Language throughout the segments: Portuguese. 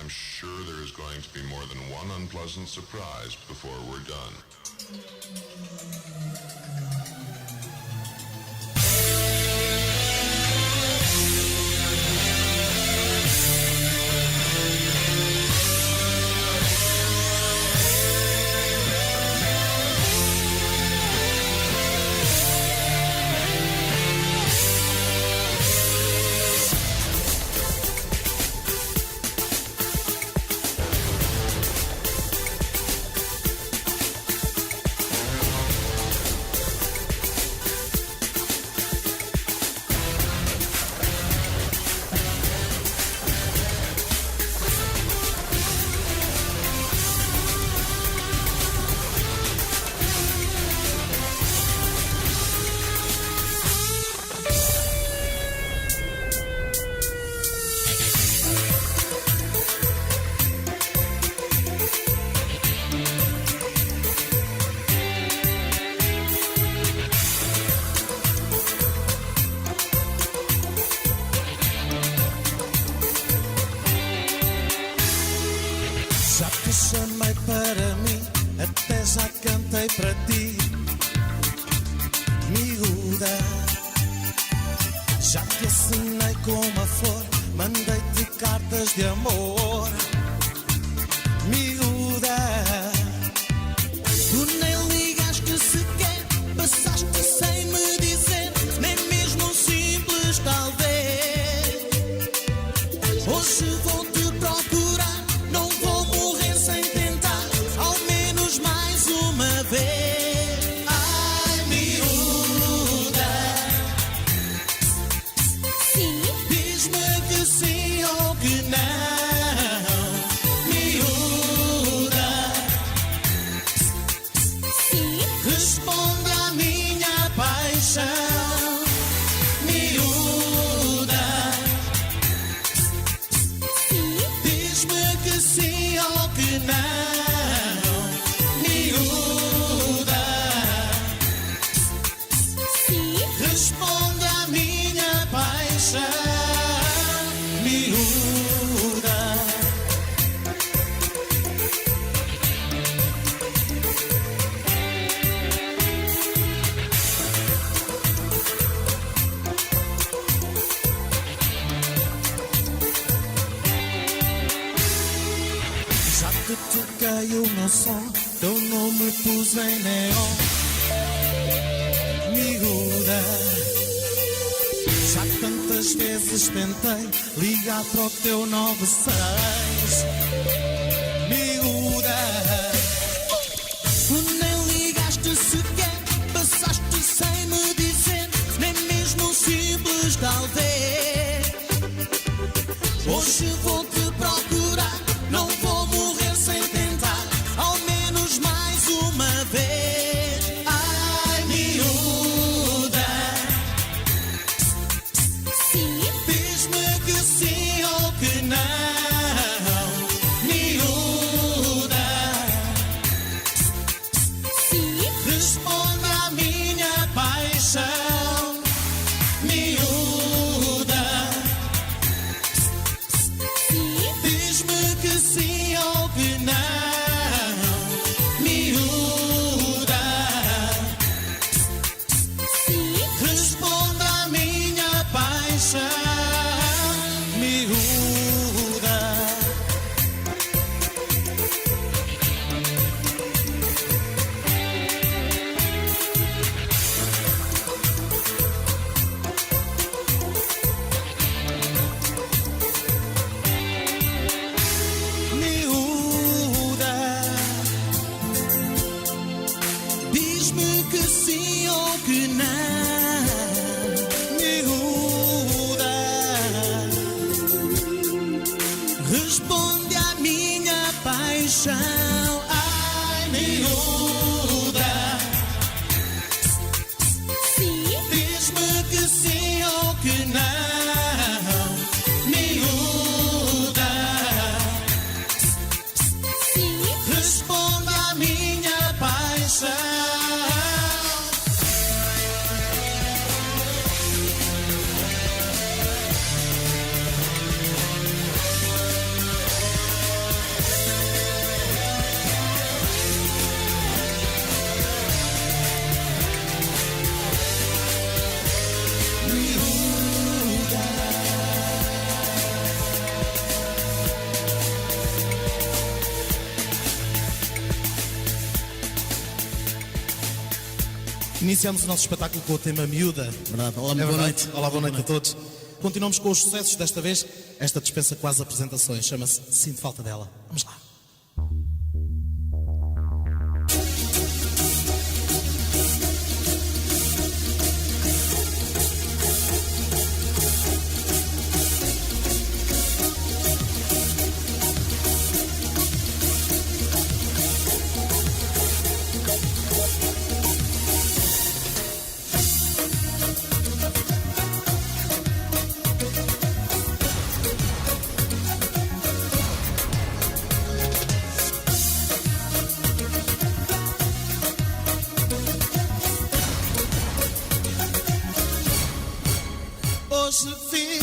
I'm sure there is going to be more than one unpleasant surprise before we're done. Já te chamei para mim, até já cantei para ti, miúda. Já te assinei com uma flor, mandei-te cartas de amor, miúda. Tu nem ligaste sequer, passaste sem me dizer, nem mesmo um simples talvez. Hoje vou-te procurar, não vou morrer sem tentar, ao menos mais uma vez. Ai, miúda, Sim, diz-me que sim ou que não, miúda. sim, Responde à minha paixão, miúda. sim, Diz-me que sim ou que não, miúda. sim. Responde à minha paixão, miúda. Já que toquei o meu som, teu nome pus em neon, miúda. Já tantas vezes tentei ligar para o teu 96, miúda. Tu nem ligaste sequer, passaste sem me dizer, nem mesmo um simples talvez. Hoje vou-te procurar, não vou morrer sem tentar, ao menos mais uma vez. Ai, miúda, Sim, diz-me que sim ou que não, miúda. sim, Responde à minha paixão, miúda. sim, Diz-me que sim ou que não, miúda. sim. Responde à minha paixão, miúda. Miúda, diz-me que sim ou que não, miúda. Responde à minha paixão, ai, miúda. Sim, Diz-me que sim ou que não, miúda. sim, Responde à minha paixão. Iniciamos o nosso espetáculo com o tema Miúda. Verdade. Olá, É boa verdade. noite. Olá, boa noite a todos. Continuamos com os sucessos desta vez. Esta dispensa quase apresentações. Chama-se Sinto Falta Dela. Vamos lá. Hoje vi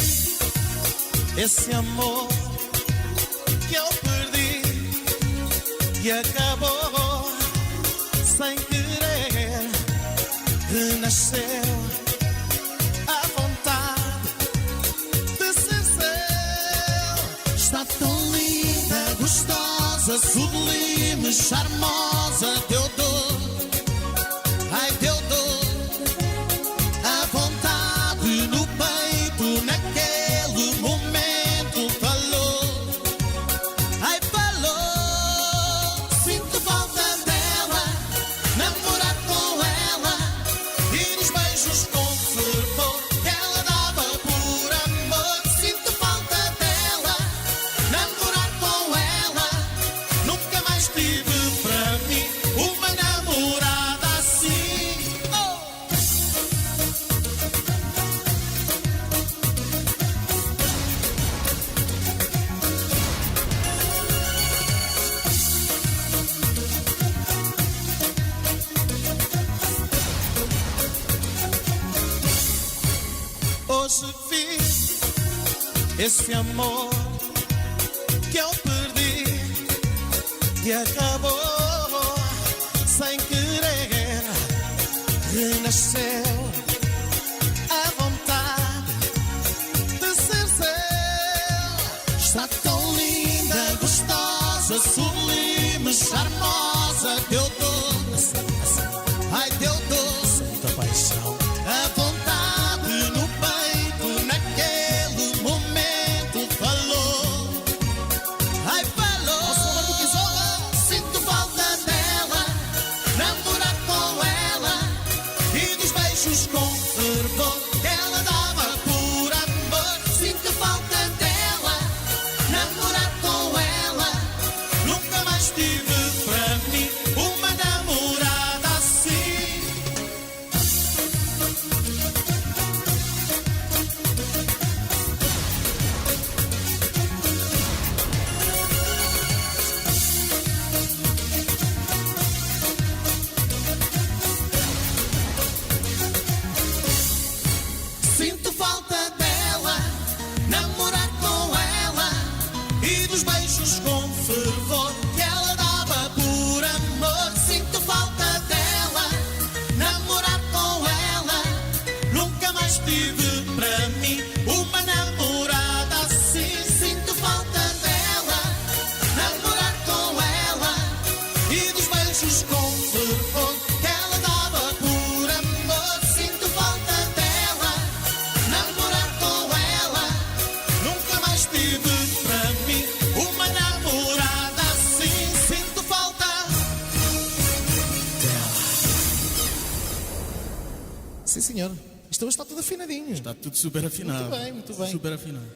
esse amor que eu perdi e acabou sem querer. Renasceu a vontade de ser seu. Está tão linda, gostosa, sublime, charmosa. Deu dor, ai deu dor. A vontade no peito, naquele momento falou, ai falou. Sinto falta dela, namorar com ela e nos beijos com fervor que ela dava por amor. Sinto falta dela, namorar com ela. Nunca mais tive para mim uma namorada assim. Oh! Hoje vi esse amor que eu perdi e acabou sem querer. Renasceu a vontade de ser seu. Está tão linda, gostosa, sublime, charmosa. Deu dor, ai deu dor, muita paixão. A vontade no peito, naquele momento falou, ai falou. Sinto falta dela, namorar com ela e dos beijos com fervor que ela dava por amor. Sinto falta dela, namorar com ela. Nunca mais tive para mim uma namorada assim. Sinto falta dela, namorar com ela e dos beijos com fervor que ela dava por amor. Sinto falta dela, namorar com ela. Nunca mais tive para mim uma namorada assim. Sinto falta dela, namorar com ela e dos beijos com fervor que ela dava por amor. Sinto falta dela, namorar com ela. Nunca mais tive para mim uma namorada assim. Sinto falta dela. Sim, senhor. Isto hoje está tudo afinadinho. Está tudo super afinado. Muito bem, muito bem. Super afinado.